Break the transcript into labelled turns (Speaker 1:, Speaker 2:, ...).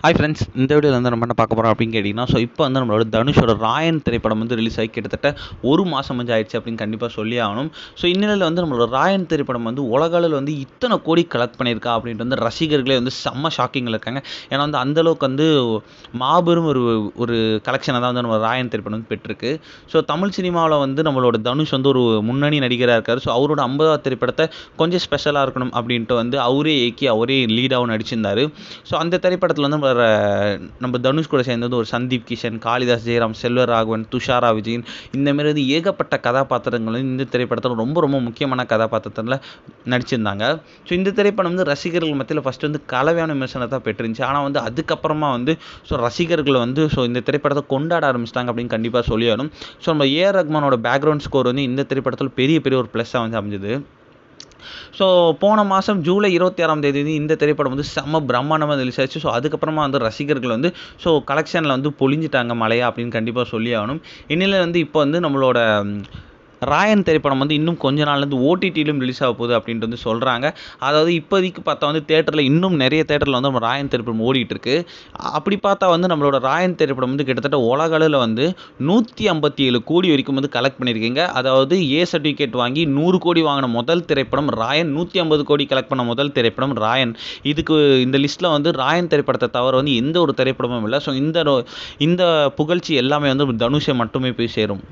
Speaker 1: Hi friends, இந்த வீடியோவில் வந்து நம்ம என்ன பார்க்க போகிறோம் அப்படின்னு கேட்டிங்கன்னா, இப்போ வந்து நம்மளோட தனுஷோட ராயன் திரைப்படம் வந்து ரிலீஸ் ஆகி கிட்டத்தட்ட ஒரு மாதம் வந்து ஆயிடுச்சு அப்படின்னு கண்டிப்பாக சொல்லி ஆகணும். இந்நிலையில் வந்து நம்மளோட ராயன் திரைப்படம் வந்து உலக அளவில் வந்து இத்தனை கோடி கலெக்ட் பண்ணியிருக்கா அப்படின்ட்டு வந்து ரசிகர்களே வந்து செம்ம ஷாக்கிங்கில் இருக்காங்க. ஏன்னா வந்து அந்தளவுக்கு வந்து மாபெரும் ஒரு ஒரு கலெக்ஷனை தான் வந்து நம்ம ராயன் திரைப்படம் வந்து பெற்றிருக்கு. தமிழ் சினிமாவில் வந்து நம்மளோட தனுஷ் வந்து ஒரு முன்னணி நடிகராக இருக்கார். அவரோட 50வது திரைப்படத்தை கொஞ்சம் ஸ்பெஷலாக இருக்கணும் அப்படின்ட்டு வந்து அவரே இயக்கி அவரே லீடாகவும் நடிச்சிருந்தார். அந்த திரைப்படத்தில் வந்து நம்ம தனுஷ் கூட சேர்ந்தது ஒரு சந்தீப் கிஷன், காளிதாஸ் ஜெயராம், செல்வராகவன், துஷாரா விஜயன், இந்தமாரி வந்து ஏகப்பட்ட கதாபாத்திரங்கள் இந்த திரைப்படத்தில் ரொம்ப ரொம்ப முக்கியமான கதாபாத்திரத்தில் நடிச்சிருந்தாங்க. இந்த திரைப்படம் வந்து ரசிகர்கள் மத்தியில் ஃபஸ்ட்டு வந்து கலவையான விமர்சனத்தை பெற்றிருந்துச்சு. ஆனால் வந்து அதுக்கப்புறமா வந்து ரசிகர்கள் வந்து இந்த திரைப்படத்தை கொண்டாட ஆரம்பிச்சிட்டாங்க அப்படின்னு கண்டிப்பாக சொல்லிடணும். நம்ம ஏஆர் ரஹ்மானோட பேக்ரவுண்ட் ஸ்கோர் வந்து இந்த திரைப்படத்தில் பெரிய பெரிய ஒரு ப்ளஸ்ஸாக வந்து அமைஞ்சது. போன மாதம் ஜூலை 26ஆம் தேதி வந்து இந்த திரைப்படம் வந்து செம்ம பிரம்மாண்டமாக ரிலீஸ் ஆச்சு. அதுக்கப்புறமா வந்து ரசிகர்கள் வந்து கலெக்ஷனில் வந்து பொழிஞ்சிட்டாங்க மலையா அப்படின்னு கண்டிப்பாக சொல்லி ஆகணும். இந்நிலையில் வந்து இப்போ வந்து நம்மளோட ராயன் திரைப்படம் வந்து இன்னும் கொஞ்ச நாள்லேருந்து ஓடிடியிலும் ரிலீஸ் ஆக போகுது அப்படின்ட்டு வந்து சொல்கிறாங்க. அதாவது இப்போதைக்கு பார்த்தா வந்து தேட்டரில் இன்னும் நிறைய தேட்டரில் வந்து நம்ம ராயன் திரைப்படம் ஓடிட்டுருக்கு. அப்படி பார்த்தா வந்து நம்மளோட ராயன் திரைப்படம் வந்து கிட்டத்தட்ட உலக அளவில் வந்து 157 கோடி வரைக்கும் வந்து கலெக்ட் பண்ணியிருக்கீங்க. அதாவது ஏ சர்டிஃபிகேட் வாங்கி 100 கோடி வாங்கின முதல் திரைப்படம் ராயன், 150 கோடி கலெக்ட் பண்ண முதல் திரைப்படம் ராயன். இந்த லிஸ்ட்டில் வந்து ராயன் திரைப்படத்தை தவிர வந்து எந்த ஒரு திரைப்படமும் இல்லை. இந்த புகழ்ச்சி எல்லாமே வந்து தனுஷை மட்டுமே போய் சேரும்.